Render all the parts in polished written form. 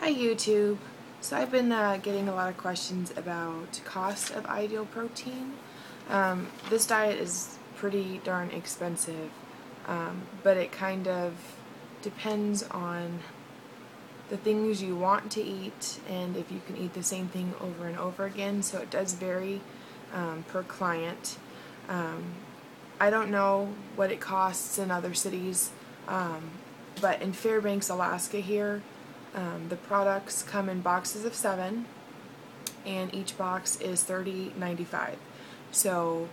Hi YouTube. So I've been getting a lot of questions about cost of Ideal Protein. This diet is pretty darn expensive, but it kind of depends on the things you want to eat and if you can eat the same thing over and over again. So it does vary per client. I don't know what it costs in other cities, but in Fairbanks, Alaska here, the products come in boxes of 7, and each box is $30.95. So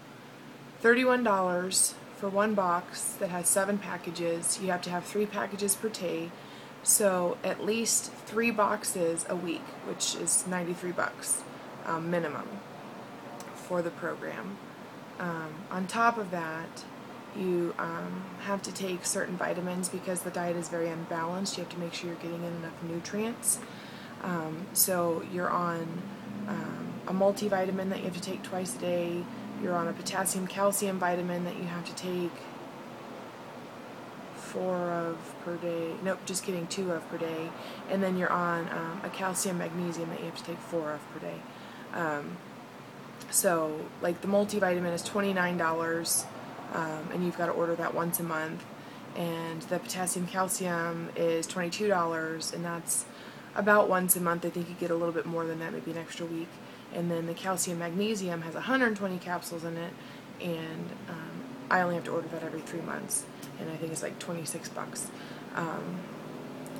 $31 for one box that has 7 packages. You have to have 3 packages per day, so at least 3 boxes a week, which is $93 minimum for the program. On top of that, you have to take certain vitamins because the diet is very unbalanced. You have to make sure you're getting in enough nutrients. So you're on a multivitamin that you have to take twice a day. You're on a potassium calcium vitamin that you have to take 4 of per day. Nope, just kidding, 2 of per day. And then you're on a calcium magnesium that you have to take 4 of per day. So like the multivitamin is $29. And you've got to order that once a month, and the potassium calcium is $22, and that's about once a month. I think you get a little bit more than that, maybe an extra week. And then the calcium magnesium has 120 capsules in it, and I only have to order that every 3 months, and I think it's like $26.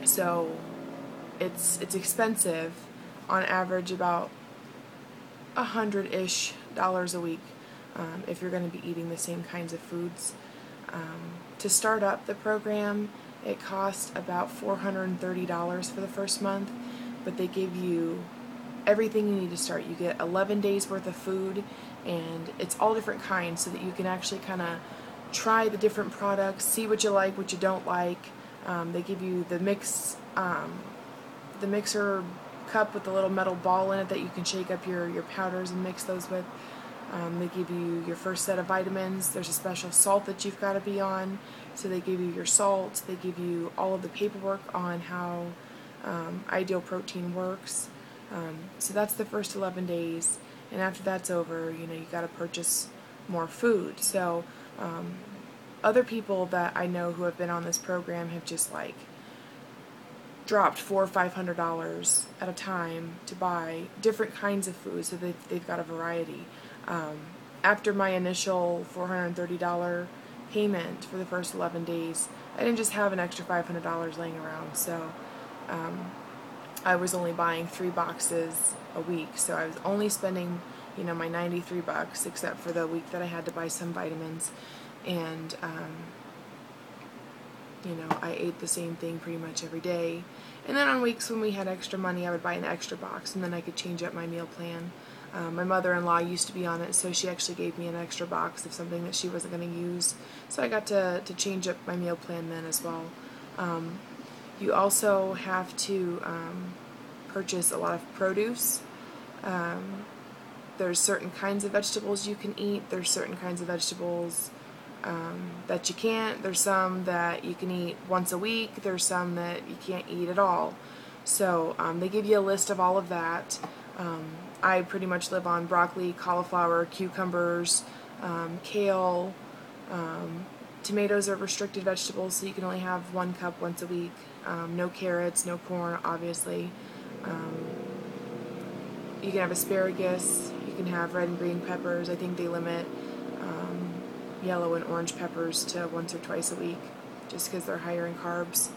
So it's expensive, on average about $100-ish a week. If you're going to be eating the same kinds of foods. To start up the program, it costs about $430 for the first month, but they give you everything you need to start. You get 11 days worth of food, and it's all different kinds so that you can actually kind of try the different products, see what you like, what you don't like. They give you the mixer cup with the little metal ball in it that you can shake up your powders and mix those with. They give you your first set of vitamins. There's a special salt that you've got to be on, so they give you your salt. They give you all of the paperwork on how Ideal Protein works. So that's the first 11 days, and after that's over, you got to purchase more food. So other people that I know who have been on this program have just like dropped $400 or $500 at a time to buy different kinds of food, so they've got a variety. After my initial $430 payment for the first 11 days, I didn't just have an extra $500 laying around, so I was only buying 3 boxes a week, so I was only spending, my $93, except for the week that I had to buy some vitamins, and I ate the same thing pretty much every day. And then on weeks when we had extra money, I would buy an extra box, and then I could change up my meal plan. My mother-in-law used to be on it, so she actually gave me an extra box of something that she wasn't going to use. So I got to change up my meal plan then as well. You also have to purchase a lot of produce. There's certain kinds of vegetables you can eat. There's certain kinds of vegetables that you can't. There's some that you can eat once a week. There's some that you can't eat at all. So they give you a list of all of that. I pretty much live on broccoli, cauliflower, cucumbers, kale. Tomatoes are restricted vegetables, so you can only have 1 cup once a week. No carrots, no corn, obviously. You can have asparagus. You can have red and green peppers. I think they limit yellow and orange peppers to once or twice a week, just because they're higher in carbs.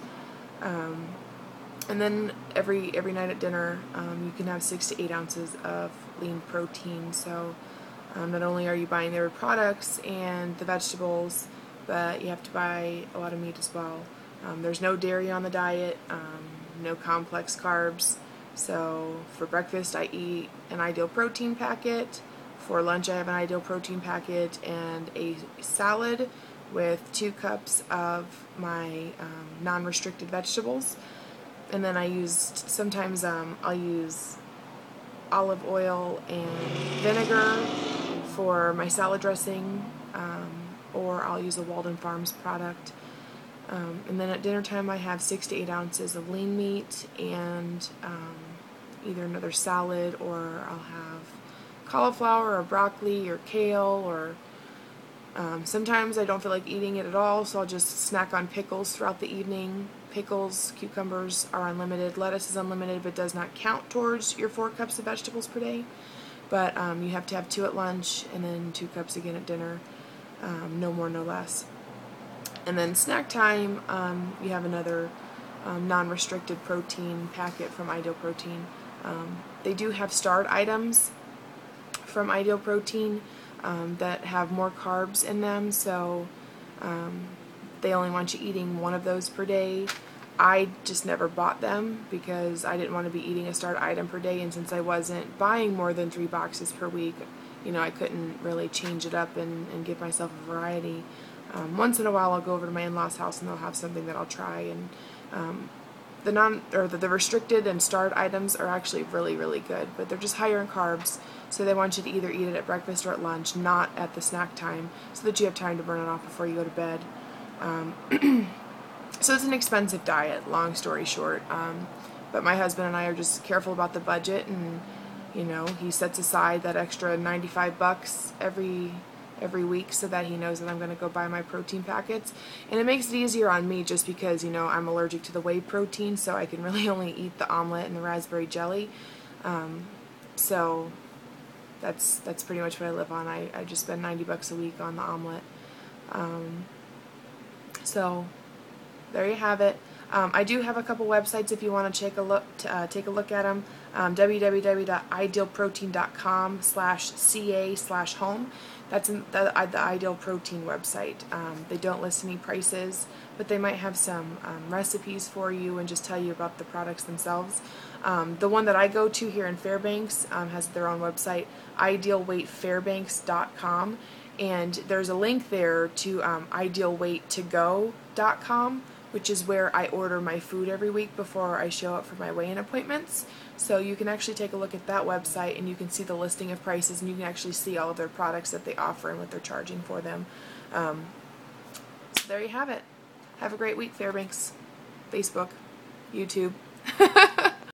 And then every night at dinner, you can have 6 to 8 ounces of lean protein. So not only are you buying their products and the vegetables, but you have to buy a lot of meat as well. There's no dairy on the diet, no complex carbs. So for breakfast, I eat an Ideal Protein packet. For lunch, I have an Ideal Protein packet and a salad with 2 cups of my non-restricted vegetables. And then sometimes I'll use olive oil and vinegar for my salad dressing, or I'll use a Walden Farms product. And then at dinner time I have 6 to 8 ounces of lean meat and either another salad, or I'll have cauliflower or broccoli or kale, or sometimes I don't feel like eating it at all, so I'll just snack on pickles throughout the evening. Pickles, cucumbers are unlimited. Lettuce is unlimited but does not count towards your 4 cups of vegetables per day. But you have to have 2 at lunch and then 2 cups again at dinner. No more, no less. And then snack time, you have another non-restricted protein packet from Ideal Protein. They do have starred items from Ideal Protein that have more carbs in them, so they only want you eating 1 of those per day. I just never bought them because I didn't want to be eating a starred item per day, and since I wasn't buying more than 3 boxes per week, I couldn't really change it up and give myself a variety. Once in a while I'll go over to my in-laws' house and they'll have something that I'll try, and the restricted and starred items are actually really, really good, but they're just higher in carbs, so they want you to either eat it at breakfast or at lunch, not at the snack time, so that you have time to burn it off before you go to bed. So it's an expensive diet, long story short, but my husband and I are just careful about the budget, and he sets aside that extra $95 every week so that he knows that I'm going to go buy my protein packets. And it makes it easier on me just because, I'm allergic to the whey protein, so I can really only eat the omelet and the raspberry jelly. So that's pretty much what I live on. I just spend $90 a week on the omelet. So there you have it. I do have a couple websites if you want to take a look at them. www.idealprotein.com/ca/home. That's the Ideal Protein website. They don't list any prices, but they might have some recipes for you and just tell you about the products themselves. The one that I go to here in Fairbanks has their own website, idealweightfairbanks.com, and there's a link there to idealweighttogo.com, which is where I order my food every week before I show up for my weigh-in appointments. So you can actually take a look at that website and you can see the listing of prices, and you can actually see all of their products that they offer and what they're charging for them. So there you have it. Have a great week, Fairbanks. Facebook, YouTube.